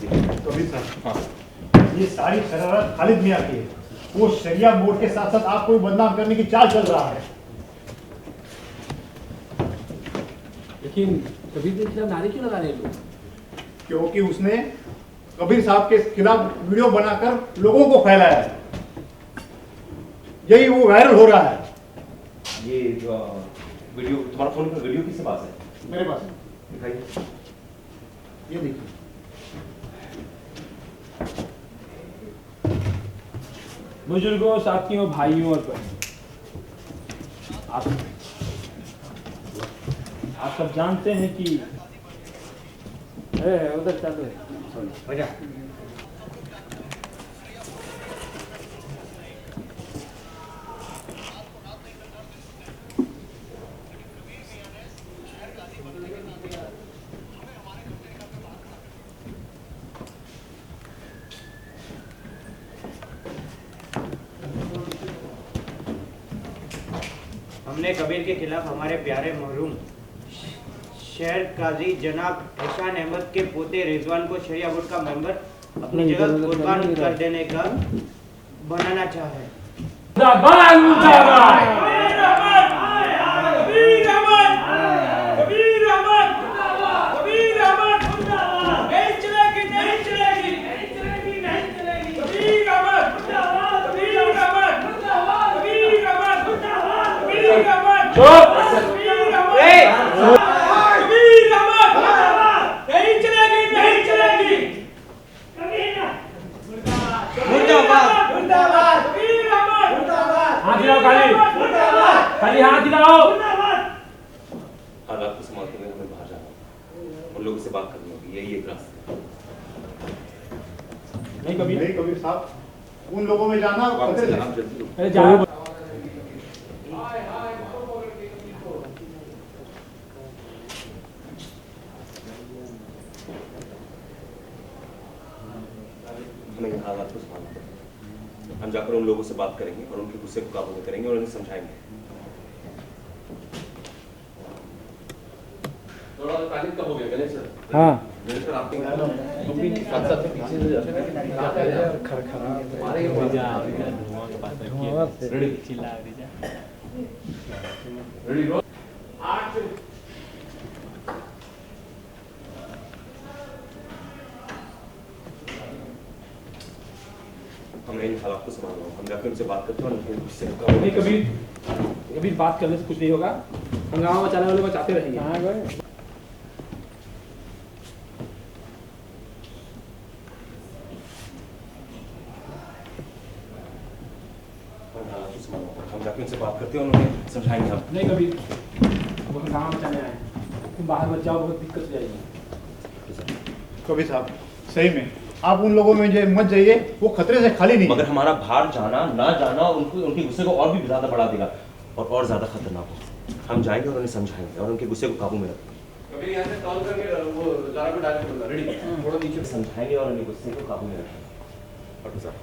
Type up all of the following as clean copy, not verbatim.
कबीर साहब, हाँ, ये सारी शरारत खालिद मियां की है। वो शरिया बोर्ड के साथ साथ आपको भी बदनाम करने की चाल चल रहा है। लेकिन कबीर के खिलाफ नारे क्यों लगा रहे लोग? क्योंकि उसने कबीर साहब के खिलाफ वीडियो बनाकर लोगों को फैलाया है, यही वो वायरल हो रहा है। ये वीडियो तुम्हारा फोन पर वीडियो किसके पास है? मेरे पास दिखाइए। ये देखिए। बुजुर्गों, साथियों, भाइयों और बहनों, आप सब जानते हैं कि उधर चालू है। हमने कबीर के खिलाफ हमारे प्यारे महरूम शहर काजी जनाब एहसान अहमद के पोते रिजवान को शरिया बोर्ड का मेंबर अपनी जगह कुर्बान कर देने का बनाना चाहे। हाथ दिलाओ। हालात को संभालते हुए हमें बाहर जाना होगा, उन लोगों से बात करनी होगी, यही एक रास्ता है। नहीं कबीर साहब, उन लोगों में जाना वापस जनाब जल्दी। अरे जाओ। हमें हालात को संभालना होगा। हम जाकर उन लोगों से बात करेंगे और उनके गुस्से को काबू में करेंगे और उन्हें समझाएंगे। थोड़ा तालीम कब हो गया गणेश सर? हाँ, गणेश सर आपके साथ साथ पीछे से रेडी रोल। हमें इन हालात को संभालना होगा। हम जाकर उनसे बात करते हैं और उनके गुस्से को काबू में नहीं कबीर बात करने से कुछ नहीं होगा। हंगामा मचाने वाले बचाते रहेंगे। हाँ गए। हम जाके उनसे बात करते हैं और उन्हें समझाएंगे। हम नहीं कबीर, वो हंगामा मचाने आए, तुम बाहर मत जाओ, बहुत दिक्कत हो जाएगी। कबीर साहब, सही में आप उन लोगों में मत जाइए, वो खतरे से खाली नहीं। मगर हमारा बाहर जाना ना जाना उनको उनके गुस्से को और भी ज्यादा बढ़ा देगा और ज्यादा खतरनाक हो। हम जाएंगे और उन्हें समझाएंगे और उनके गुस्से को काबू में रखेंगे। कभी यहाँ से कॉल करके वो ज़रा को डाल के बोलना, रेडी? थोड़ा नीचे समझाएंगे और उनके गुस्से को काबू में रखेंगे। और साहब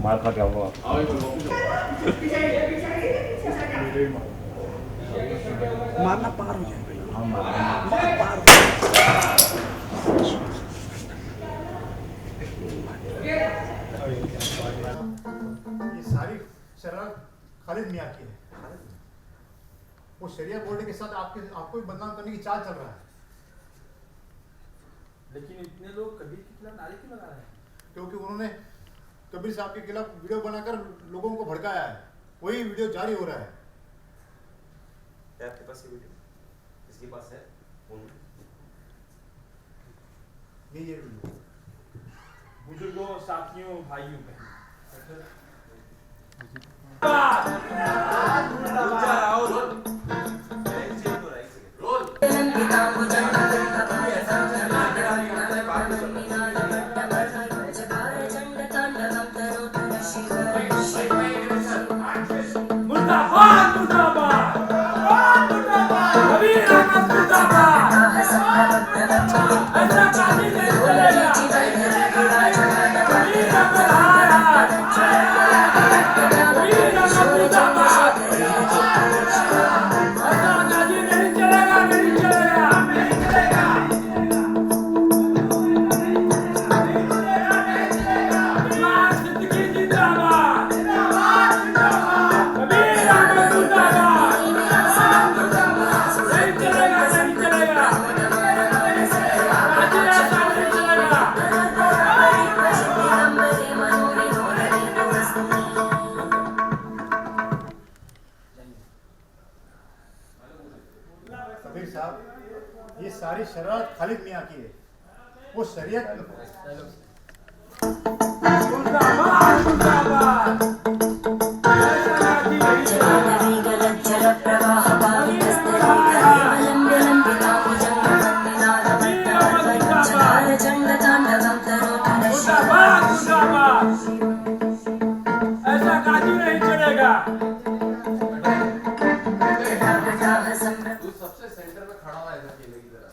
मार खा क्या हुआ? मारना पार हो जाएगा। ये सारी शरारत खालिद मियां की है। वो शरिया बोर्ड के साथ आपको भी बदनाम करने की चाल चल रहा है। लेकिन इतने लोग कबीर के खिलाफ नारे क्यों लगा रहे हैं? क्योंकि उन्होंने कबीर साहब के खिलाफ वीडियो बनाकर लोगों को भड़काया है, वही वीडियो जारी हो रहा है। आपके पास ये वीडियो किसके पास है? नहीं, ये वीडियो। बुजुर्गों, साथियों, भाइयों, बहनों, शरारत खालिद मियाँ की है। वो शरीयत ऐसा काजी नहीं चलेगा। तू सबसे सेंटर में खड़ा हुआ है इधर खेलने की तरह।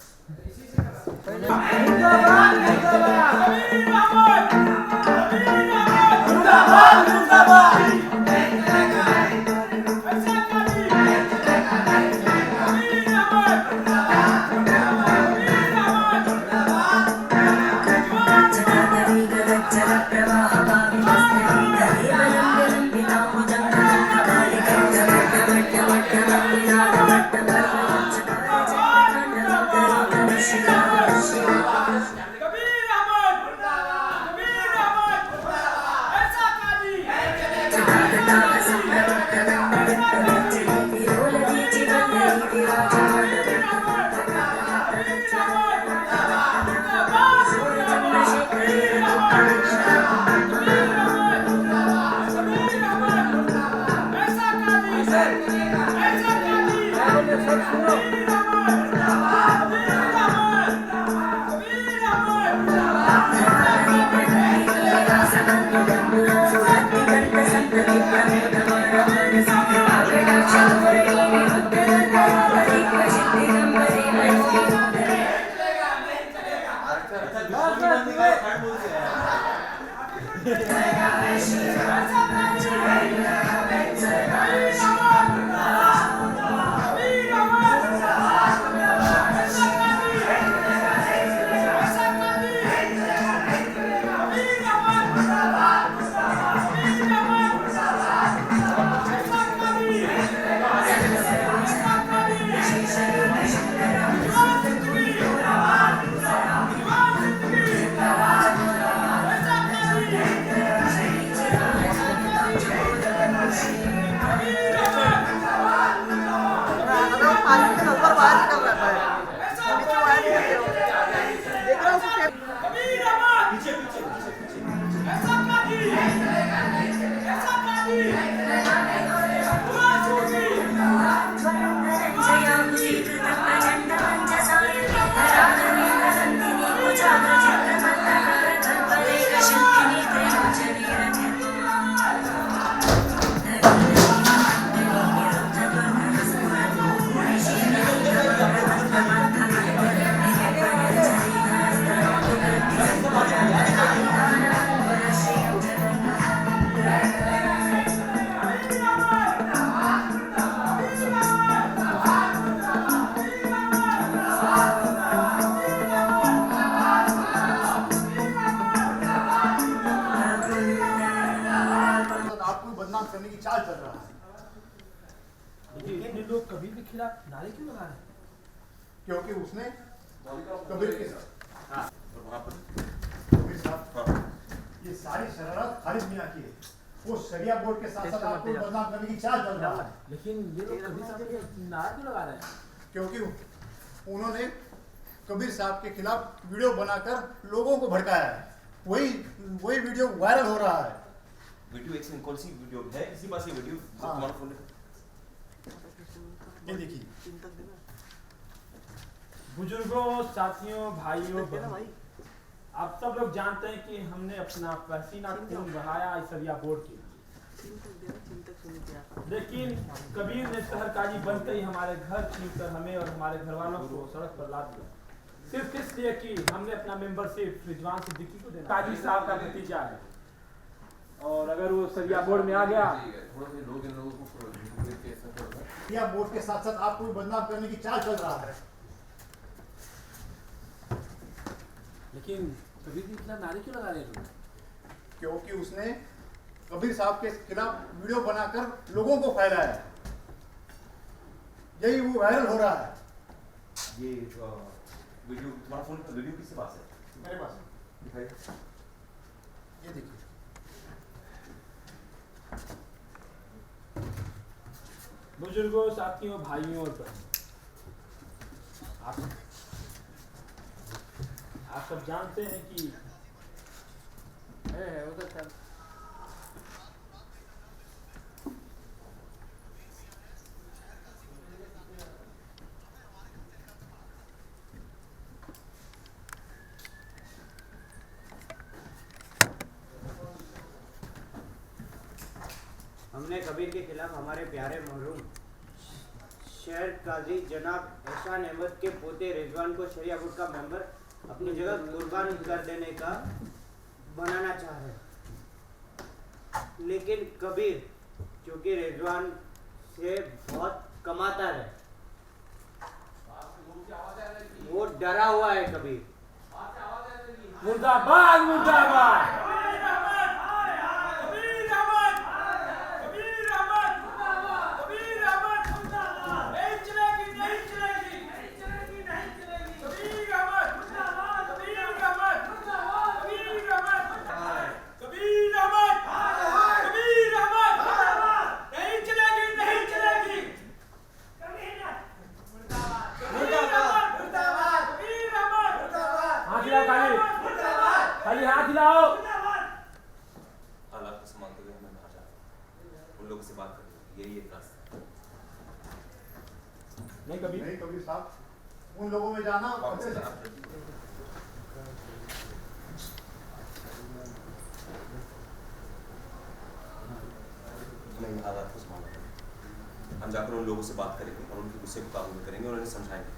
करने की चाल चल रहा है। इतने लोग कबीर के खिलाफ नारे क्यों लगा रहे हैं? क्योंकि उसने कबीर के कबीर साहब ये सारी शरारत खालिद मियाँ की है। वो शरिया बोर्ड के साथ साथ आपको बदनाम करने की चाल चल रहा है। लेकिन ये लोग कबीर साहब के नारा क्यों लगा रहे हैं? क्योंकि उन्होंने कबीर साहब के खिलाफ वीडियो बनाकर लोगों को भड़काया है। वही वीडियो वायरल हो रहा है। वीडियो एक कौन सी वीडियो है? किसी पास ये वीडियो तुम्हारा फोन में? ये देखिए। बुजुर्गों, साथियों, भाइयों, आप सब लोग जानते हैं कि हमने अपना पसीना खून बहाया सरिया बोर्ड के लिए। लेकिन कबीर ने शहरकाजी बनते ही हमारे घर छीनकर हमें और हमारे घर वालों को सड़क पर ला दिया, सिर्फ इसलिए कि हमने अपना मेंबरशिप रिजवान सिद्दीकी को देना। काजी साहब का भतीजा है और अगर वो सरिया बोर्ड में आ गया या बोर्ड के साथ साथ आपको भी बदनाम करने की चाल चल रहा है। लेकिन कबीर के खिलाफ नारे क्यों लगा रहे हैं? क्योंकि उसने कबीर साहब के खिलाफ वीडियो बनाकर लोगों को फैलाया है। यही वो वायरल हो रहा है। ये वीडियो तुम्हारा फोन पर वीडियो किसके पास है? मेरे पास दिखाइए। ये देखिए। बुजुर्गों, साथियों, भाइयों और बहनों, सब जानते हैं कि है वो तो चल। हमने कबीर के खिलाफ हमारे प्यारे मरहूम शहर काजी जनाब एहसान अहमद के पोते रिजवान को शरिया बोर्ड का मेंबर अपनी जगह कुर्बान कर देने का बनाना चाह रहे, लेकिन कबीर क्योंकि रिजवान से बहुत कमाता है, वो डरा हुआ है। कबीर मुर्दाबाद मुर्दाबाद। खाली हाथ हिलाओ। हालात को संभालते हुए हमें बाहर जाना है। उन लोगों से बात करनी है, यही एक रास्ता है। नहीं कबीर, नहीं कबीर साहब, उन लोगों में जाना वापस खतरे से- जाना। नहीं, हालात को संभालना है। हम जाकर उन लोगों से बात करेंगे और उनके गुस्से को काबू में करेंगे और उन्हें समझाएंगे।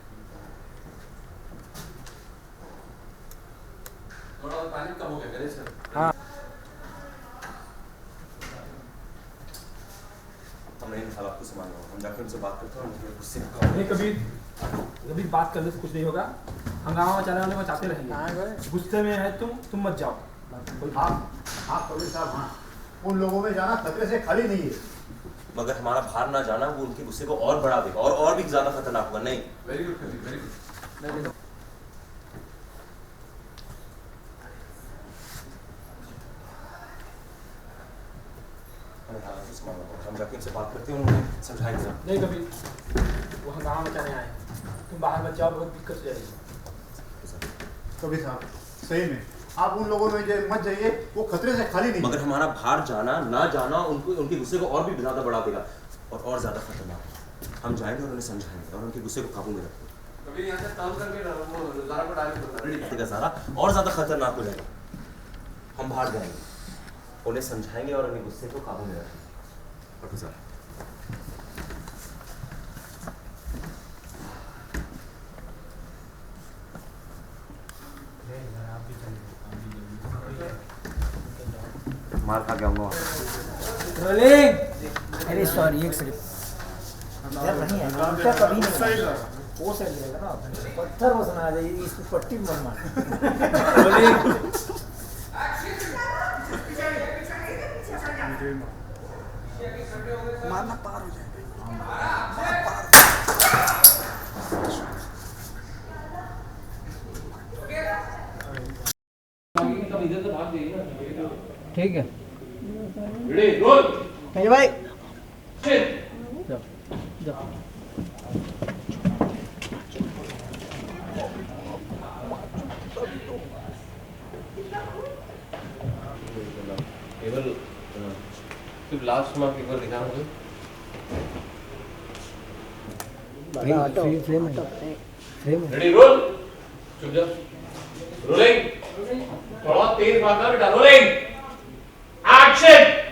थोड़ा और पानी कम हो गया करे सर। हाँ। हमने इन हालात को संभालना होगा। हम जाकर उनसे बात करते हैं और उनके गुस्से को काबू में नहीं कबीर, कबीर बात करने से कुछ नहीं होगा। हंगामा मचाने वाले मचाते रहेंगे। गुस्से में है तुम मत जाओ। हाँ हाँ कबीर साहब, हाँ उन लोगों में जाना खतरे से खाली नहीं है। मगर हमारा बाहर ना जाना वो उनके गुस्से को और बढ़ा देगा और भी ज्यादा खतरनाक होगा। नहीं, very good Kabir, very good. हमें हालात को संभालना होगा। हम जाकर उनसे बात करते हैं और उन्हें समझाएंगे। नहीं कबीर, वो हंगामा मचाने आए, तुम बाहर मत जाओ, बहुत दिक्कत हो जाएगी। कबीर साहब सही में आप उन लोगों में मत जाइए, वो खतरे से खाली नहीं है। मगर हमारा बाहर जाना ना जाना उनके गुस्से को और भी ज्यादा बढ़ा देगा और ज्यादा खतरनाक होगा। हम जाएंगे और उन्हें समझाएंगे और उनके गुस्से को काबू में रखेंगे। कबीर यहाँ से टर्न करके वो ज़रा को डायरेक्ट होता है। रेडी सारा और ज्यादा खतरनाक हो जाएगा। हम बाहर जाएंगे, उन्हें समझाएंगे और उन्हें गुस्से को काबू में रखेंगे। प्रोफेसर मार खा के आऊंगा। अरे सॉरी, एक सेकंड यार, नहीं है क्या कभी नहीं वो सही रहेगा ना। पत्थर बसना आ जाए, इसको पट्टी मत मार। मारना पार हो जाएगा। ठीक है रेडी रोल। कहीं भाई केवल सिर्फ लास्ट मार्क एक बार दिखा मुझे। Frame ready roll. चुप जा। रोलिंग। थोड़ा तेज मारना बेटा। रोलिंग। एक्शन।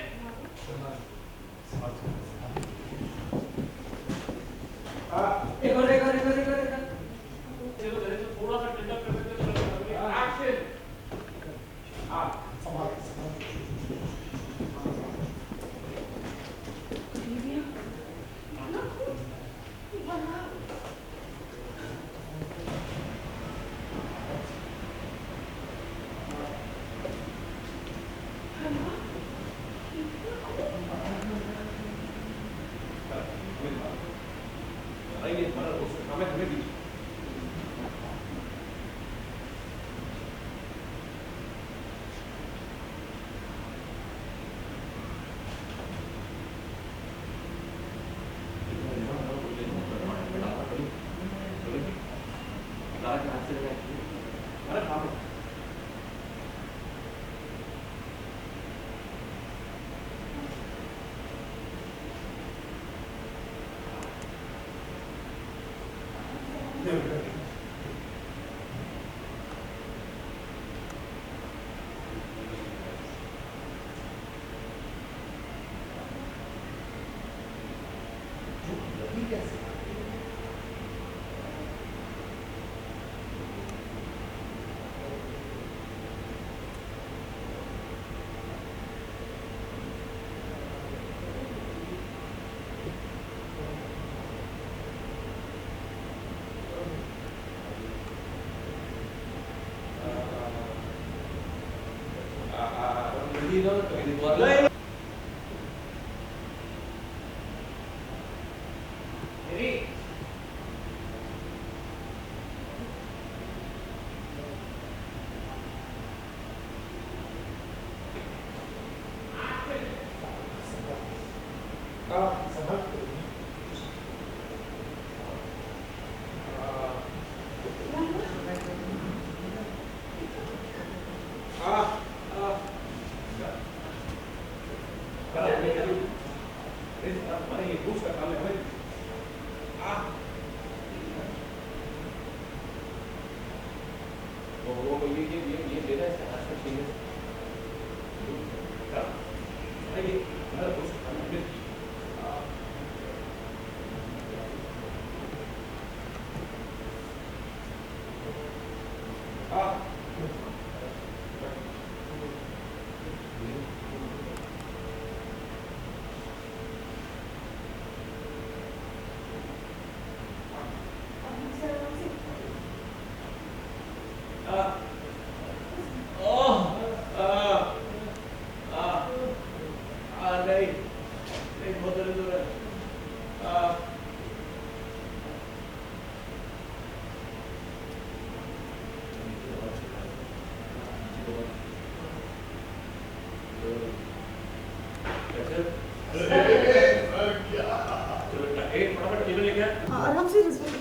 आराम से रिजल्ट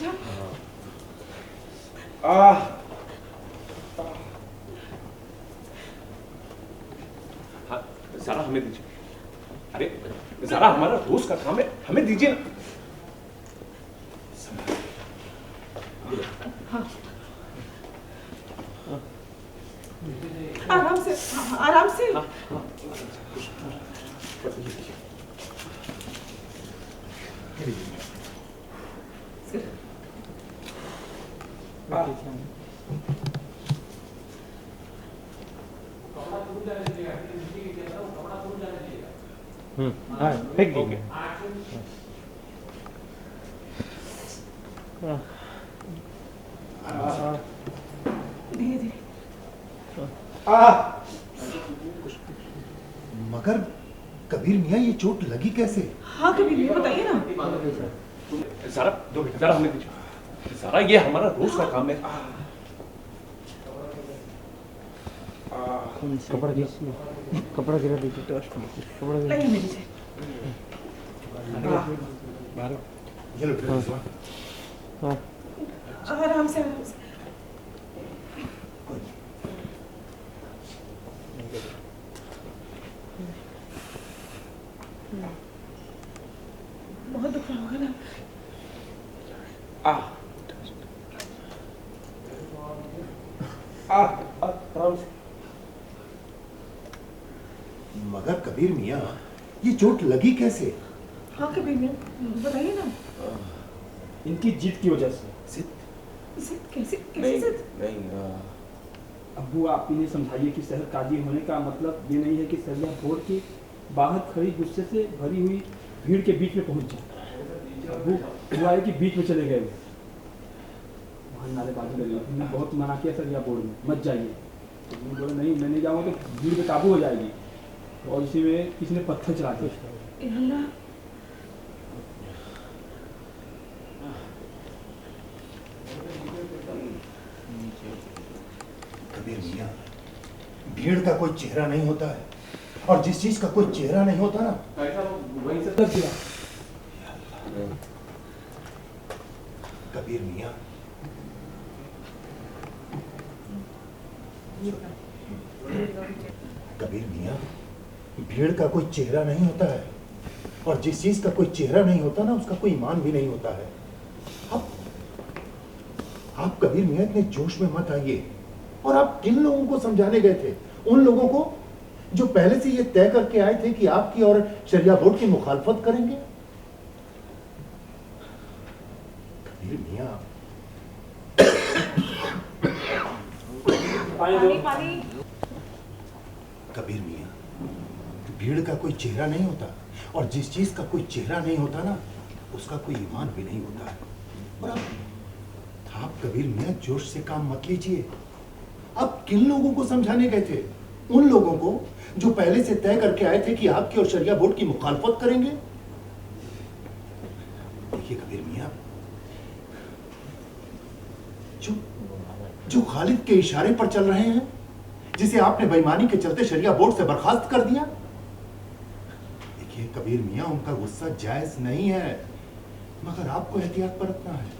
हाँ, ज़रा हमें दीजिए। अरे ज़रा हमारा रोज का काम है, हमें दीजिए ना। आराम से आराम से फेंक देंगे। धीरे धीरे मगर कबीर मियाँ ये चोट लगी कैसे? हाँ कभी नहीं बताइए ना। ज़रा हमें दीजिए। ज़रा ये हमारा रोज का काम है। कपड़ा गिरा दीजिए। कपड़ा गिरा नहीं मेरी से ये लो फिर। हाँ आराम से आराम से बहुत दुख रहा होगा ना। आराम से। मगर कबीर मियाँ ये चोट लगी कैसे? हाँ कभी नहीं बताइए ना। इनकी जीत की वजह से। इसे कैसे कैसे जिद? अब्बू आप इन्हें समझाइए कि शहर काजी होने का मतलब ये नहीं है कि सरिया फोड़ के बाहर खड़ी गुस्से से भरी हुई भीड़ के बीच में पहुंच जाए। अब्बू हुआ है कि बीच में चले गए वहाँ नारेबाजी लगी। हमने बहुत मना किया सरिया बोर्ड में मत जाइए, तो उन्होंने बोला नहीं मैं नहीं जाऊँगा तो भीड़ पे काबू हो जाएगी, और इसी में किसी ने पत्थर चला दिया। ए अल्लाह कबीर मियाँ भीड़ का कोई चेहरा नहीं होता है, और जिस चीज का कोई चेहरा नहीं होता ना वहीं से तक दिया। कबीर मियाँ कबीर मियाँ भीड़ का कोई चेहरा नहीं होता है, और जिस चीज का कोई चेहरा नहीं होता ना उसका कोई ईमान भी नहीं होता है। आप कबीर मियां इतने जोश में मत आइए। और आप किन लोगों को समझाने गए थे? उन लोगों को जो पहले से ये तय करके आए थे कि आपकी और शरिया बोर्ड की मुखालफत करेंगे। कबीर मियां पानी कबीर मियां, भीड़ का कोई चेहरा नहीं होता, और जिस चीज का कोई चेहरा नहीं होता ना, उसका कोई ईमान भी नहीं होता है। और आप कबीर मियां जोश से काम मत लीजिए। आप किन लोगों को समझाने गए थे? उन लोगों को जो पहले से तय करके आए थे कि आपकी और शरिया बोर्ड की मुखालफत करेंगे। देखिए कबीर मियां, जो खालिद के इशारे पर चल रहे हैं, जिसे आपने बेईमानी के चलते शरिया बोर्ड से बर्खास्त कर दिया। देखिए कबीर मियां, उनका गुस्सा जायज नहीं है, मगर आपको एहतियात बरतना है।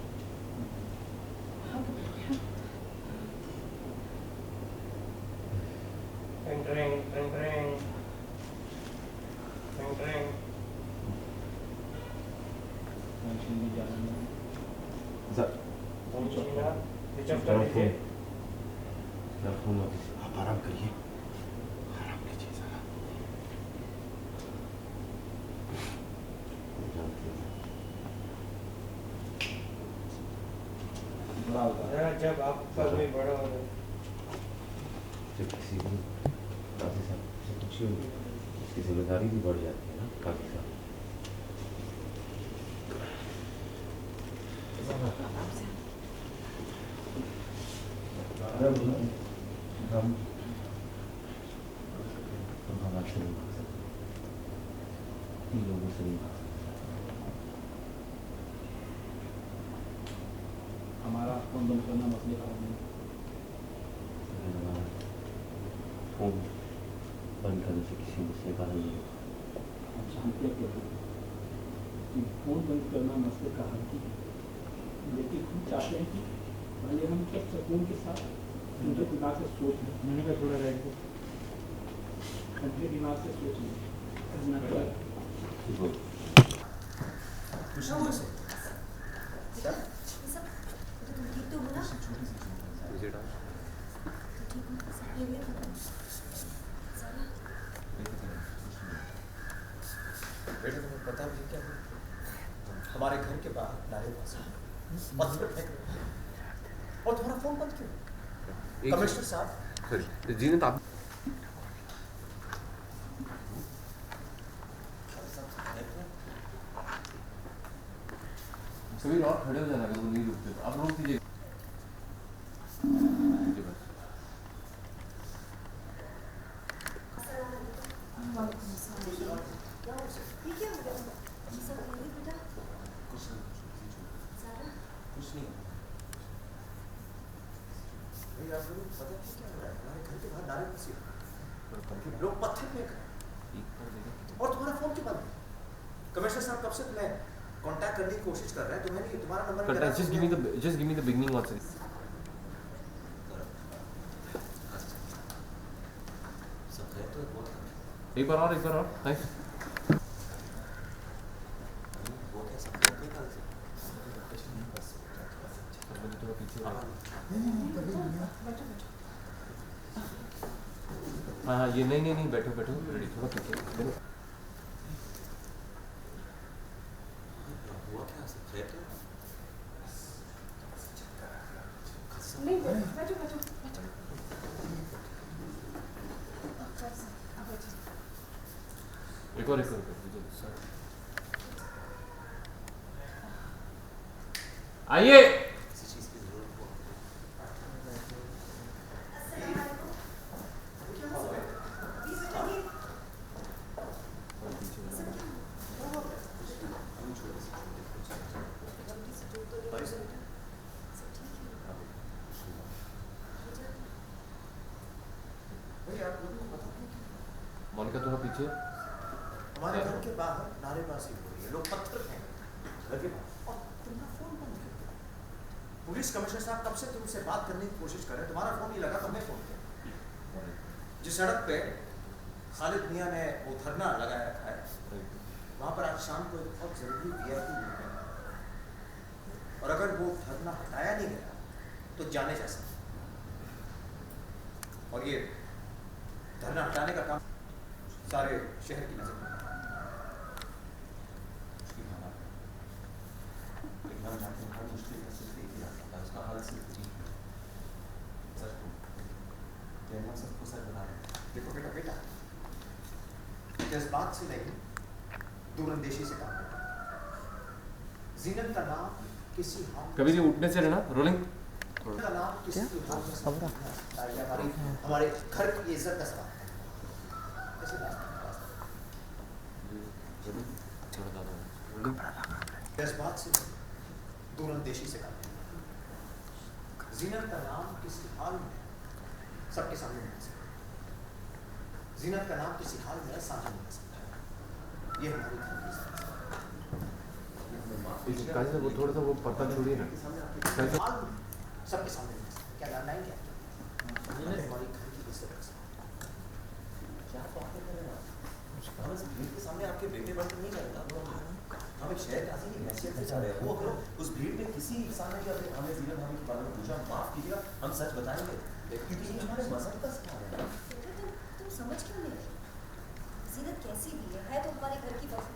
आप आराम करिए, आराम कीजिए जरा। जब आपका कोई बड़ा हो जब किसी भी काफी साहब से कुछ ही होगी, उसकी जिम्मेदारी भी बढ़ जाती है ना काफी साहब। हम हालात से नहीं भाग सकते, इन लोगों से नहीं भाग सकते। हमारा फोन बंद करना मसले का हल नहीं। हमारा फोन बंद करने से किसी मसले का हल नहीं होगा। हम जानते हैं कि फोन बंद करना मसले का हल नहीं है, लेकिन हम चाहते हैं कि पहले हम सब सुकून के साथ ठंडे दिमाग से सोच लें। मैंने कहा थोड़ा रहेगा, ठंडे दिमाग से सोच लें। बेटा तुम्हें पता भी क्या है? हमारे घर के बाहर नारेबाजी, पत्थर फेंक रहे हैं। और तुम्हारा फोन बंद क्यों? कमिश्नर साहब जी ने तो आप सभी और खड़े हो जाना, अगर वो नहीं रुकते तो आप रोक दीजिए। कुछ नहीं। भैया आप लोगों को पता है क्या हो रहा है? हमारे घर के बाहर नारेबाजी, लोग पत्थर फेंक रहे हैं। और तुम्हारा फोन क्यों बंद है? कमिश्नर साहब कब से तुम्हें कांटेक्ट करने की कोशिश कर रहे हैं, तुम्हें नहीं, तुम्हारा number just give me the beginning once. सब है तो बहुत एक बार और थैंक्स। वो क्या सब है निकाल से बस थोड़ा पीछे। हाँ ये नहीं बैठो रेडी, थोड़ा पीछे। हुआ क्या सब है तो नहीं बैठो बैठो एक और आइए। किसी चीज की जरूरत हो। मोनिका थोड़ा पीछे। हमारे घर के बाहर नारेबाजी हो रही है, लोग पत्थर फेंक रहे हैं घर के बाहर, और तुम्हारा फोन बंद क्यों? पुलिस कमिश्नर साहब कब से तुमसे बात करने की कोशिश कर रहे हैं, तुम्हारा फोन नहीं लगा, तुमने फोन किया। जिस सड़क पे खालिद मियां ने वो धरना लगाया रखा है, वहां पर आज शाम को एक बहुत जरूरी VIP मीटिंग है, और अगर वो धरना हटाया नहीं गया तो जाने जा सकते। और ये धरना हटाने का काम सारे शहर की नजर में है। लेकिन हम जानते हैं हर मुश्किल का सिर्फ एक ही रास्ता है, उसका हल सिर्फ एक है। सच को हम सबको सच बता रहे हैं। देखो बेटा जज्बात से नहीं दूरंदेशी से काम करना। जीनत का नाम किसी कभी नहीं उठने से रहना रोलिंग का नाम किसी हमारे घर की इज्जत का सवाल है। ऐसे जज्बात से दूरंदेशी से काम करना। जीनत का नाम किसी हाल में सबके सामने नहीं आ सकता। जीनत का नाम किसी हाल में सामने नहीं आ सकता। ये हमारी घर की इज्जत कैसे वो थोड़ा सा वो पता छोड़िए ना कैसे सबके सामने नहीं आ सकता। क्या जानना है क्या हमारी घर की इज्जत का सवाल। क्या बातें कर रहे हैं आप? हम इस भीड़ के सामने आपके बेटे बनकर नहीं करेंगे। हम एक शहर काजी की हैसियत से चाह रहे हैं। वो अगर उस भीड़ में किसी इंसान ने भी हमें जीनत भाभी के बारे में पूछा, माफ कीजिएगा, हम सच बताएंगे क्योंकि ये हमारे मजहब का सवाल है। तुम समझ क्यों नहीं रहे? जीनत कैसी भी है तो हमारे घर की बहू,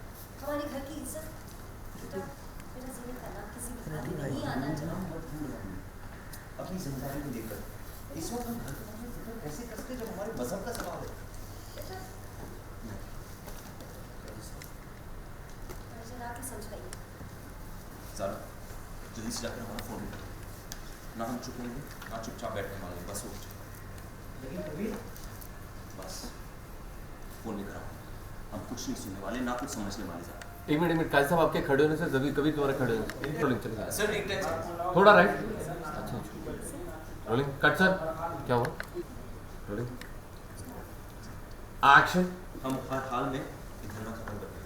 हमारे घर की इज्जत। बेटा जीनत का नाम किसी भी हाल में नहीं आना चाहिए। अपनी जिम्मेदारी को देखकर इस वक्त हम घर के बारे में फिक्र कैसे करते जब हमारे मजहब का सवाल है। आप समझाइए। ज़रा जल्दी से जाकर हमारा फोन उठाओ। ना हम चुप रहेंगे ना चुपचाप बैठने वाले, बस उठ जाए। लेकिन कभी बस फोन लेकर आओ। हम कुछ नहीं सुनने वाले ना कुछ समझने वाले। एक मिनट काजी साहब आपके खड़े होने से कभी कभी तुम्हारे खड़े होने रोलिंग चलेगा सर एक टाइम थोड़ा राइट। अच्छा रोलिंग कट सर क्या हुआ रोलिंग एक्शन। हम हर हाल में धरना खत्म करते हैं।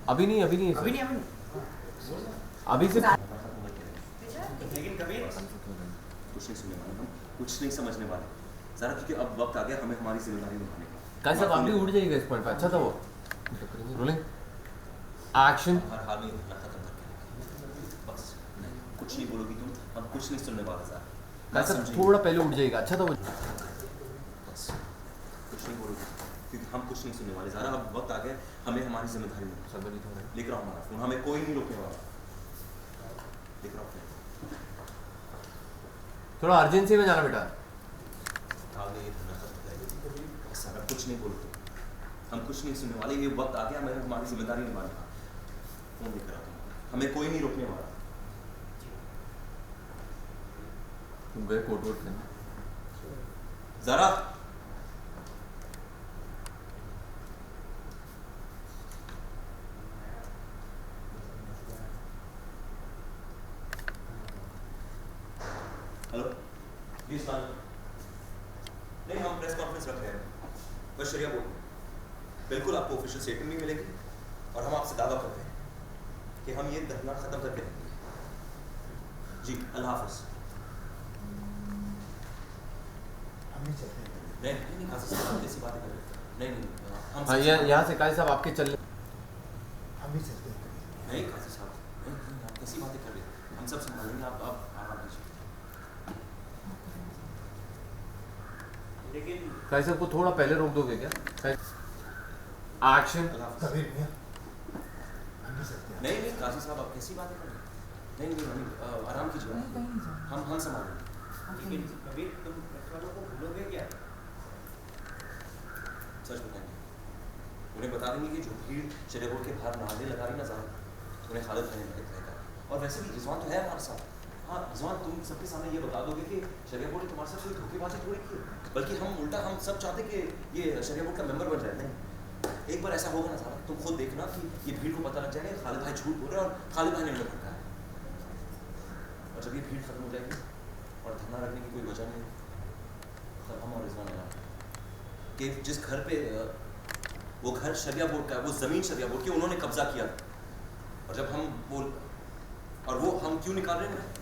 अभी नहीं अभी से लेकिन कभी कुछ नहीं सुनने वाले, हम कुछ नहीं समझने वाले जरा, क्योंकि अब वक्त आ गया हमें हमारी जिम्मेदारी निभाने का। काजी साहब आप भी उठ जाइएगा इस पॉइंट पे। अच्छा था वो रोलिंग एक्शन। हर हाल में धरना खत्म करके बस नहीं कुछ नहीं बोलोगी तुम, हम कुछ नहीं सुनने वाले। काजी साहब थोड़ा पहले उठ जाइएगा। अच्छा था वो बस कुछ नहीं बोलोगी क्योंकि हम कुछ नहीं सुनने वाले। ज़रा अब वक्त आ गया हमें हमारी जिम्मेदारी में। लेकर आओ हमारा फोन, हमें कोई नहीं रोकने वाला। लेकर आओ थोड़ा अर्जेंसी में जाना बेटा। हाल में ये धरना खत्म करेंगे बस। अगर कुछ नहीं बोलते हम कुछ नहीं सुनने वाले। ये वक्त आ गया हमें हमारी जिम्मेदारी निभाने का। फोन लेकर आओ, हमें कोई नहीं रोकने वाला। तुम गए कोट वोट करने ज़रा हेलो प्लीज नहीं, हम प्रेस कॉन्फ्रेंस रख रहे हैं बस शरिया बोर्ड में। बिल्कुल आपको ऑफिशियल स्टेटमेंट भी मिलेगी और हम आपसे दावा करते हैं कि हम ये धरना खत्म करके रहेंगे। जी अल्लाह हाफिज। नहीं खासी साहब ऐसी बातें कर रहे हैं। नहीं हम यहाँ से काजी साहब आपके चल हम भी चलते हैं। नहीं खासी साहब नहीं आप कैसी बातें कर रहे हैं, हम सब संभालेंगे। आप आराम कीजिए। लेकिन काजी साहब को थोड़ा पहले रोक दोगे क्या? एक्शन। कबीर मियां हम भी चलते हैं। नहीं काजी साहब आप कैसी बातें कर रहे हैं? नहीं आराम कीजिए, हम संभालेंगे। लेकिन कबीर तुम प्रेस वालों को भूलोगे क्या? सच बताएंगे, उन्हें बता देंगे कि जो भीड़ शरिया बोर्ड के बाहर नारे लगा रही ना ज़्यादा, उन्हें खालिद खाने रहेगा। और वैसे भी रिजवान तो है हमारे साथ। हाँ रिजवान तुम सबके सामने ये बता दोगे कि शरिया बोर्ड ने तुम्हारे साथ कोई धोखेबाजी थोड़ी की, बल्कि हम उल्टा हम सब चाहते कि ये शरिया बोर्ड का मेंबर बन जाए। नहीं, एक बार ऐसा होगा ना सारा, तुम खुद देखना कि ये भीड़ को पता लग जाएगा खालिद भाई झूठ बोल रहे हैं और खालिद भाई ने उन्हें भड़का है। और जब ये भीड़ खत्म हो जाएगी और धरना रखने की कोई वजह नहीं, तब हम और रिजवान आना कि जिस घर पे वो घर शरिया बोर्ड का है, वो ज़मीन शरिया बोर्ड की उन्होंने कब्जा किया, और जब हम वो और वो हम क्यों निकाल रहे हैं?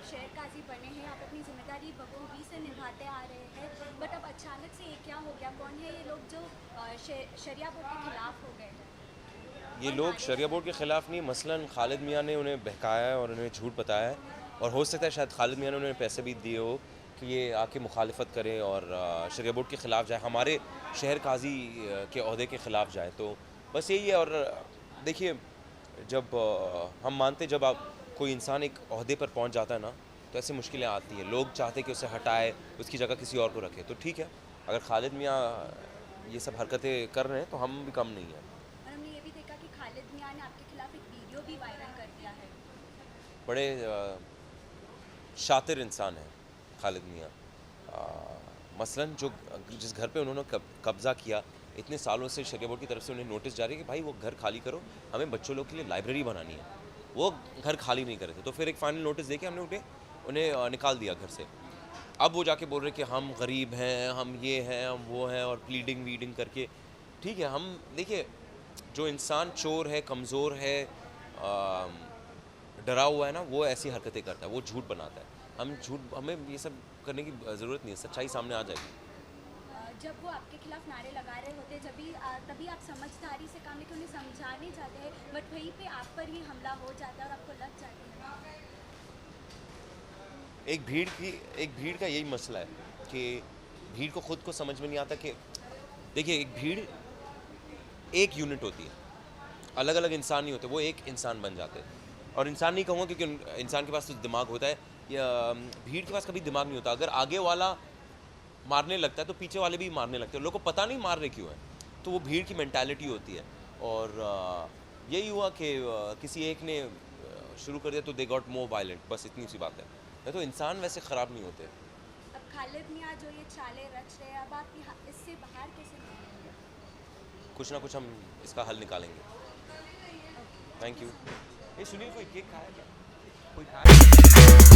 शहर काजी बने हैं, आप अपनी जिम्मेदारी बखूबी से दिखाते आ रहे हैं, बट अब अचानक से ये क्या हो गया? कौन है ये लोग जो शरिया बोर्ड के खिलाफ हो गए हैं? ये लोग शरिया बोर्ड के ख़िलाफ़ नहीं, मसलन खालिद मियाँ ने उन्हें बहकाया है और उन्हें झूठ बताया है, और हो सकता है शायद खालिद मियाँ ने उन्हें पैसे भी दिए हो कि ये आके मुखालिफत करें और शरिया बोर्ड के ख़िलाफ़ जाए, हमारे शहर काजी के अहदे के ख़िलाफ़ जाए। तो बस यही है। और देखिए, जब हम मानते जब आप कोई इंसान एक अहदे पर पहुंच जाता है ना, तो ऐसी मुश्किलें आती हैं। लोग चाहते कि उसे हटाए, उसकी जगह किसी और को रखे। तो ठीक है, अगर खालिद मियाँ ये सब हरकतें कर रहे हैं तो हम भी कम नहीं हैं। और हमने ये भी देखा कि खालिद मियाँ ने आपके खिलाफ एक वीडियो भी वायरल कर दिया है। बड़े शातिर इंसान हैं खालिद मियाँ। मसलन जिस घर पे उन्होंने कब्ज़ा किया, इतने सालों से शरिया बोर्ड की तरफ से उन्हें नोटिस जारी है कि भाई वो घर खाली करो, हमें बच्चों लोग के लिए लाइब्रेरी बनानी है। वो घर खाली नहीं कर रहे थे, तो फिर एक फाइनल नोटिस देके हमने उन्हें निकाल दिया घर से। अब वो जाके बोल रहे कि हम गरीब हैं, हम ये हैं, हम वो हैं, और प्लीडिंग वीडिंग करके। ठीक है, हम देखिए, जो इंसान चोर है, कमज़ोर है, डरा हुआ है ना, वो ऐसी हरकतें करता है, वो झूठ बनाता है। हमें ये सब करने की ज़रूरत नहीं है, सच्चाई सामने आ जाएगी। जब वो आपके खिलाफ नारे लगा रहे होते तभी आप समझदारी से काम लेके उन्हें समझाने जाते हैं, बट वहीं पे आप पर ही हमला हो जाता है और आपको लग जाती है। एक भीड़ का यही मसला है कि भीड़ को खुद को समझ में नहीं आता कि देखिए, एक भीड़ एक यूनिट होती है, अलग अलग इंसान नहीं होते, वो एक इंसान बन जाते हैं। और इंसान नहीं कहूँगा क्योंकि इंसान के पास तो दिमाग होता है, या भीड़ के पास कभी दिमाग नहीं होता। अगर आगे वाला मारने लगता है तो पीछे वाले भी मारने लगते हैं, लोगों को पता नहीं मार रहे क्यों है। तो वो भीड़ की मेंटालिटी होती है। और यही हुआ कि किसी एक ने शुरू कर दिया तो दे गॉट मोर वायलेंट, बस इतनी सी बात है। नहीं तो इंसान वैसे ख़राब नहीं होते। अब खालिद मियाँ जो ये चालें रच रहे हैं, अब आप इससे बाहर कैसे निकलेंगे? कुछ ना कुछ हम इसका हल निकालेंगे। Thank you. ये सुनील, कोई केक खाया क्या? कोई खाया?